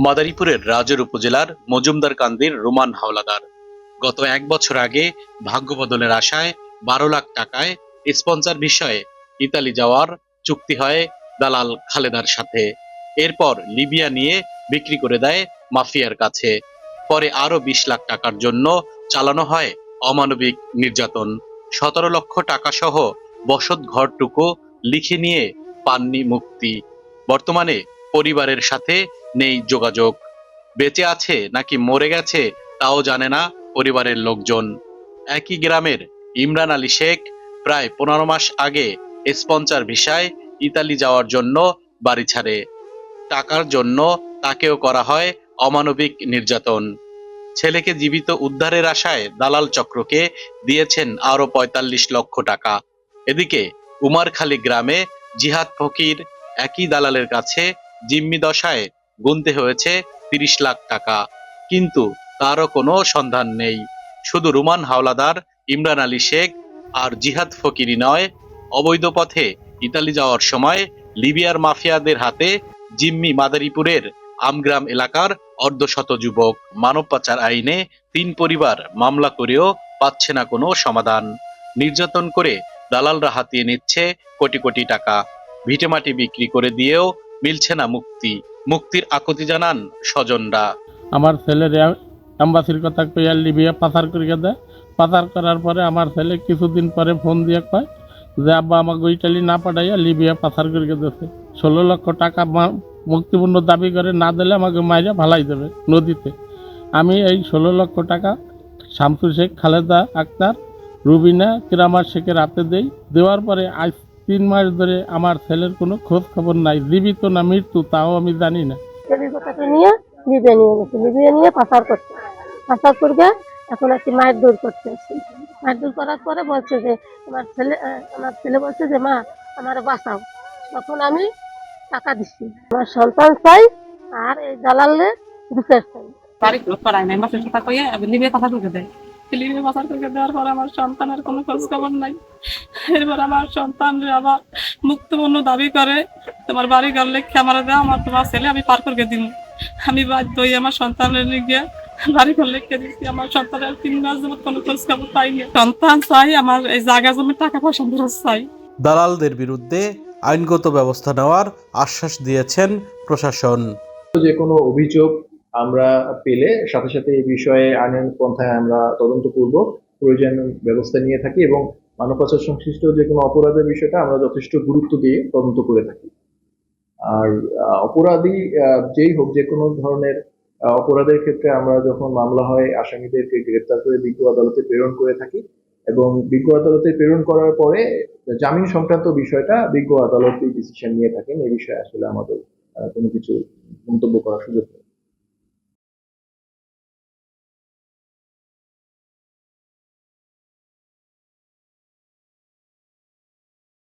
মাদারীপুরের রাজৈর উপজেলার মজুমদারকান্দির রুমান হাওলাদার গত ১ বছর আগে ভাগ্য বদলের আশায় ১২ লাখ টাকায় স্পন্সর বিষয়ে ইতালি যাওয়ার চুক্তি হয় দালাল খালেদার সাথে। এরপর লিবিয়া নিয়ে বিক্রি করে দেয় মাফিয়ার কাছে। পরে আরো ২০ লাখ টাকার জন্য চালানো হয় অমানবিক নির্যাতন। ১৭ লক্ষ টাকা সহ বসত ঘরটুকু লিখে নিয়ে পাননি মুক্তি। বর্তমানে পরিবারের সাথে নেই যোগাযোগ। বেঁচে আছে নাকি মরে গেছে তাও জানে না পরিবারের লোকজন। একই গ্রামের ইমরান আলী শেখ প্রায় ১৫ মাস আগে স্পন্সর ভিসায় ইতালি যাওয়ার জন্য বাড়ি ছাড়ে। টাকার জন্য তাকেও করা হয় অমানবিক নির্যাতন। ছেলেকে জীবিত উদ্ধারের আশায় দালাল চক্রকে দিয়েছেন আরো ৪৫ লক্ষ টাকা। এদিকে উমারখালী গ্রামে জিহাদ ফকির একই দালালের কাছে জিম্মি দশায় গুনতে হয়েছে ৩০ লাখ টাকা, কিন্তু তারও কোনো সন্ধান নেই। শুধু রুমান হাওলাদার, ইমরান আলী শেখ আর জিহাদ ফকিরই নয়, অবৈধ পথে ইতালি যাওয়ার সময় লিবিয়ার মাফিয়াদের হাতে জিম্মি মাদারীপুরের আমগ্রাম এলাকার অর্ধশত যুবক। মানব পাচার আইনে ৩ পরিবার মামলা করেও পাচ্ছে না কোনো সমাধান। নির্যাতন করে দালালরা হাতিয়ে নিচ্ছে কোটি কোটি টাকা। ভিটেমাটি বিক্রি করে দিয়েও মিলছে না মুক্তি। মুক্তির আকুতি জানান স্বজনরা। আমার ছেলের অ্যাম্বাসির কথা কইয়া লিবিয়া পাচার করিয়া দেয়। পাচার করার পরে আমার ছেলে কিছুদিন পরে ফোন দিয়ে কয় যে আব্বা আমাকে ইটালি না পাঠাইয়া লিবিয়া পাচার করিয়া দিয়েছে। ১৬ লক্ষ টাকা মুক্তিপূর্ণ দাবি করে, না দিলে আমাকে মাইরা ভালাই দেবে নদীতে। আমি এই ১৬ লক্ষ টাকা শামসুল শেখ, খালেদা আক্তার, রুবিনা, কিরামার শেখের হাতে দেই। দেওয়ার পরে আজ ৩ মাস ধরে আমার ছেলের কোনো খোঁজ খবর নাই। জীবিত না মৃত্যু তাও আমি জানি না। নিয়ে লিবিয়া নিয়ে গেছে, লিবিয়া নিয়ে পাচার করছে। পাচার করে এখন একটি মায়ের দূর করতে আসছি। মায়ের দূর করার পরে বলছে যে আমার ছেলে বলছে যে মা আমার বাঁচাও। তখন আমি টাকা দিচ্ছি, আমার সন্তান চাই আর এই দালালে বিচার চাই। বাড়ি করায় নাই, মাসের কথা কইয়া লিবিয়া পাচার করে দেয়। লিবিয়া পাচার করে দেওয়ার পর আমার সন্তানের কোনো খোঁজ খবর নাই। এরপর আমার সন্তান আবার মুক্তিপূর্ণ দাবি করে, তোমার বাড়ি ঘর লেখে আমার দেওয়া, আমার তোমার ছেলে আমি পার করে দিব। আমি বাধ্য হয়ে আমার সন্তানের লিখে বাড়ি ঘর লেখে দিচ্ছি। আমার সন্তানের ৩ মাস যাবত কোনো খোঁজ খবর পাইনি। সন্তান চাই, আমার এই জায়গা জমি টাকা পয়সা ফেরত চাই। দালালদের বিরুদ্ধে আইনগত ব্যবস্থা নেওয়ার আশ্বাস দিয়েছেন প্রশাসন। যে কোনো অভিযোগ আমরা পেলে সাথে সাথে এই বিষয়ে আইনের পন্থায় আমরা তদন্তপূর্বক প্রয়োজনীয় ব্যবস্থা নিয়ে থাকি এবং মানব পাচার সংশ্লিষ্ট যে কোনো অপরাধের বিষয়টা আমরা যথেষ্ট গুরুত্ব দিয়ে তদন্ত করে থাকি। আর অপরাধী যেই হোক, যে কোনো ধরনের অপরাধের ক্ষেত্রে আমরা যখন মামলা হয় আসামিদেরকে গ্রেপ্তার করে বিজ্ঞ আদালতে প্রেরণ করে থাকি এবং বিজ্ঞ আদালতে প্রেরণ করার পরে জামিন সংক্রান্ত বিষয়টা বিজ্ঞ আদালতই ডিসিশন নিয়ে থাকেন। এই বিষয়ে আসলে আমাদের কোনো কিছু মন্তব্য করার সুযোগ নেই।